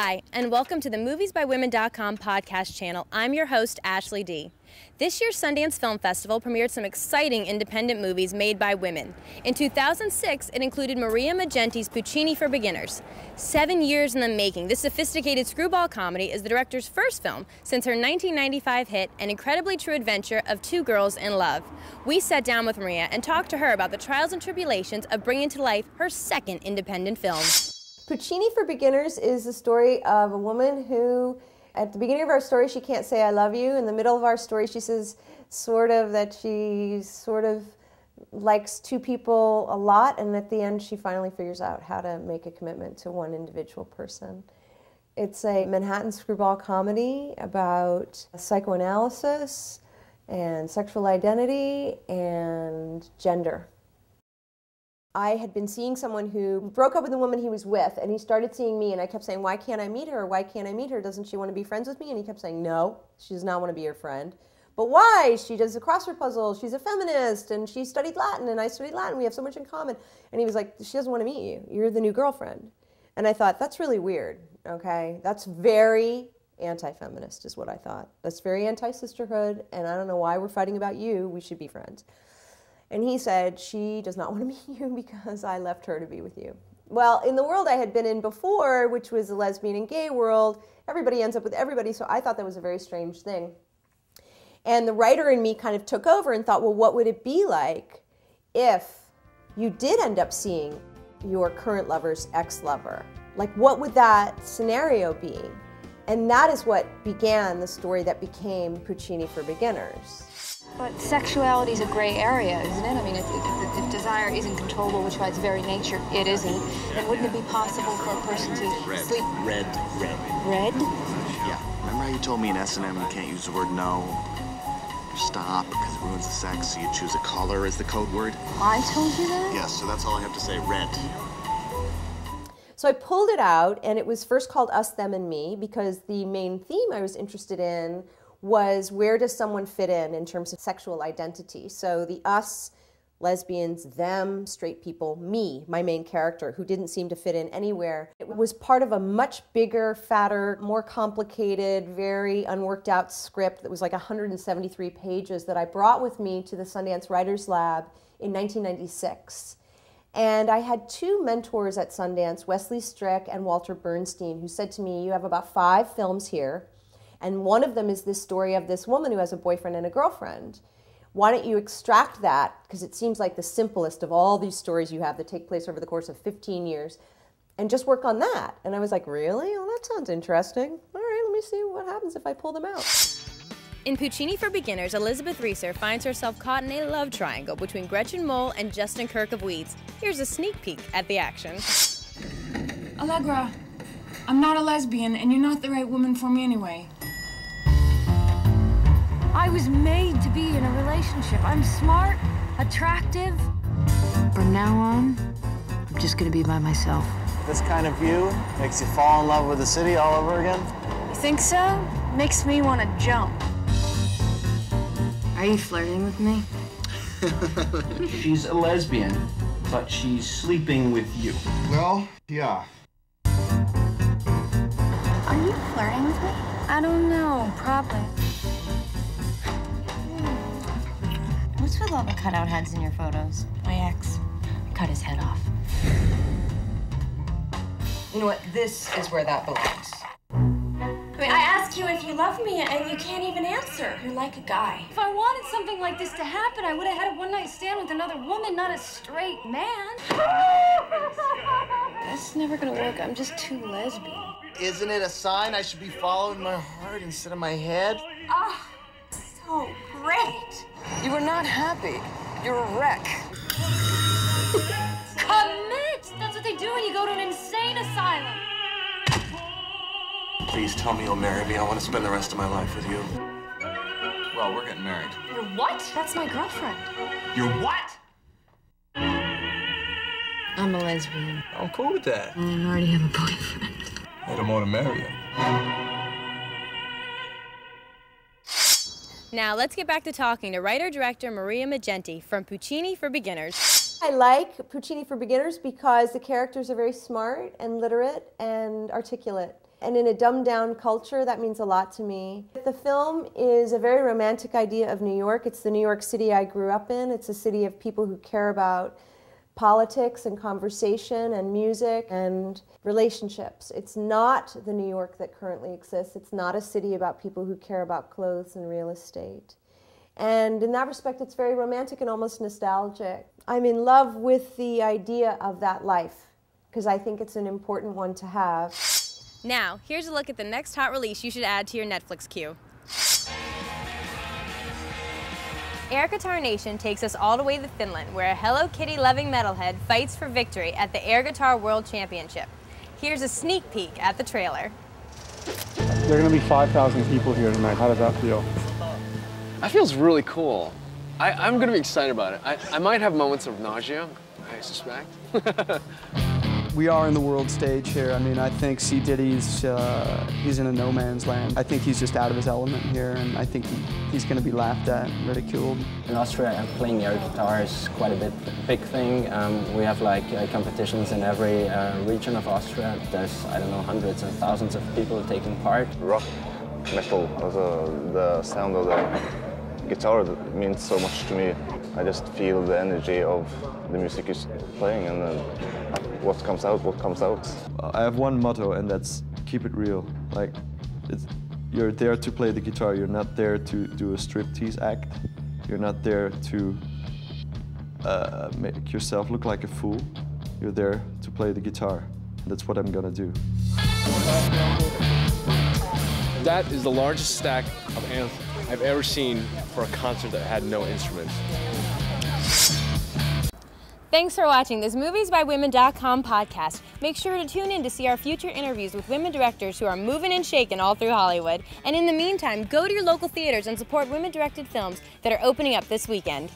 Hi, and welcome to the moviesbywomen.com podcast channel. I'm your host, Ashley D. This year's Sundance Film Festival premiered some exciting independent movies made by women. In 2006, it included Maria Maggenti's Puccini for Beginners. 7 years in the making, this sophisticated screwball comedy is the director's first film since her 1995 hit An Incredibly True Adventure of Two Girls in Love. We sat down with Maria and talked to her about the trials and tribulations of bringing to life her second independent film. Puccini for Beginners is the story of a woman who, at the beginning of our story, she can't say I love you. In the middle of our story, she says that she likes two people a lot, and at the end, she finally figures out how to make a commitment to one individual person. It's a Manhattan screwball comedy about psychoanalysis and sexual identity and gender. I had been seeing someone who broke up with the woman he was with, and he started seeing me, and I kept saying, why can't I meet her? Why can't I meet her? Doesn't she want to be friends with me? And he kept saying, no, she does not want to be your friend. But why? She does a crossword puzzle, she's a feminist, and she studied Latin, and I studied Latin, we have so much in common. And he was like, she doesn't want to meet you. You're the new girlfriend. And I thought, that's really weird, okay? That's very anti-feminist is what I thought. That's very anti-sisterhood, and I don't know why we're fighting about you. We should be friends. And he said, she does not want to meet you because I left her to be with you. Well, in the world I had been in before, which was the lesbian and gay world, everybody ends up with everybody, so I thought that was a very strange thing. And the writer in me kind of took over and thought, well, what would it be like if you did end up seeing your current lover's ex-lover? Like, what would that scenario be? And that is what began the story that became Puccini for Beginners. But sexuality is a gray area, isn't it? I mean, if desire isn't controllable, which by its very nature it isn't, then wouldn't it be possible for a person to sleep? Red. Red? Yeah. Remember how you told me in S&M you can't use the word no? Stop, because it ruins the sex, so you choose a color as the code word? I told you that? Yes, so that's all I have to say, red. So I pulled it out, and it was first called Us, Them, and Me, because the main theme I was interested in was where does someone fit in terms of sexual identity. So the us, lesbians, them, straight people, me, my main character, who didn't seem to fit in anywhere. It was part of a much bigger, fatter, more complicated, very unworked out script that was like 173 pages that I brought with me to the Sundance Writers Lab in 1996. And I had two mentors at Sundance, Wesley Strick and Walter Bernstein, who said to me, you have about 5 films here, and one of them is this story of this woman who has a boyfriend and a girlfriend. Why don't you extract that, because it seems like the simplest of all these stories you have that take place over the course of 15 years, and just work on that. And I was like, really? Oh, that sounds interesting. All right, let me see what happens if I pull them out. In Puccini for Beginners, Elizabeth Reeser finds herself caught in a love triangle between Gretchen Mol and Justin Kirk of Weeds. Here's a sneak peek at the action. Allegra, I'm not a lesbian, and you're not the right woman for me anyway. I was made to be in a relationship. I'm smart, attractive. From now on, I'm just gonna be by myself. This kind of view makes you fall in love with the city all over again? You think so? Makes me want to jump. Are you flirting with me? She's a lesbian, but she's sleeping with you. Well, yeah. Are you flirting with me? I don't know, probably. What's with all the cutout heads in your photos? My ex cut his head off. You know what? This is where that belongs. I mean, I ask you if you love me, and you can't even answer. You're like a guy. If I wanted something like this to happen, I would have had a one-night stand with another woman, not a straight man. That's never gonna work. I'm just too lesbian. Isn't it a sign I should be following my heart instead of my head? Oh, so great. You were not happy. You're a wreck. Commit! That's what they do when you go to an insane asylum. Please tell me you'll marry me. I want to spend the rest of my life with you. Well, we're getting married. You're what? That's my girlfriend. You're what? I'm a lesbian. I'm cool with that. I already have a boyfriend. I don't want to marry you. Now let's get back to talking to writer-director Maria Maggenti from Puccini for Beginners. I like Puccini for Beginners because the characters are very smart and literate and articulate. And in a dumbed-down culture, that means a lot to me. The film is a very romantic idea of New York. It's the New York City I grew up in. It's a city of people who care about politics and conversation and music and relationships. It's not the New York that currently exists. It's not a city about people who care about clothes and real estate. And in that respect, it's very romantic and almost nostalgic. I'm in love with the idea of that life because I think it's an important one to have. Now, here's a look at the next hot release you should add to your Netflix queue. Air Guitar Nation takes us all the way to Finland, where a Hello Kitty-loving metalhead fights for victory at the Air Guitar World Championship. Here's a sneak peek at the trailer. There are going to be 5,000 people here tonight. How does that feel? That feels really cool. I'm going to be excited about it. I might have moments of nausea, I suspect. We are in the world stage here. I mean, I think C. Diddy's, he's in a no man's land. I think he's just out of his element here, and I think he's going to be laughed at, ridiculed. In Austria, playing air guitar is quite a big thing. We have like competitions in every region of Austria. There's, I don't know, hundreds and thousands of people taking part. Rock, metal, the sound of the guitar means so much to me. I just feel the energy of the music is playing, and then what comes out, what comes out. I have one motto, and that's keep it real. Like, you're there to play the guitar. You're not there to do a striptease act. You're not there to make yourself look like a fool. You're there to play the guitar. That's what I'm gonna do. That is the largest stack of anthems I've ever seen for a concert that had no instruments. Thanks for watching this moviesbywomen.com podcast. Make sure to tune in to see our future interviews with women directors who are moving and shaking all through Hollywood. And in the meantime, go to your local theaters and support women-directed films that are opening up this weekend.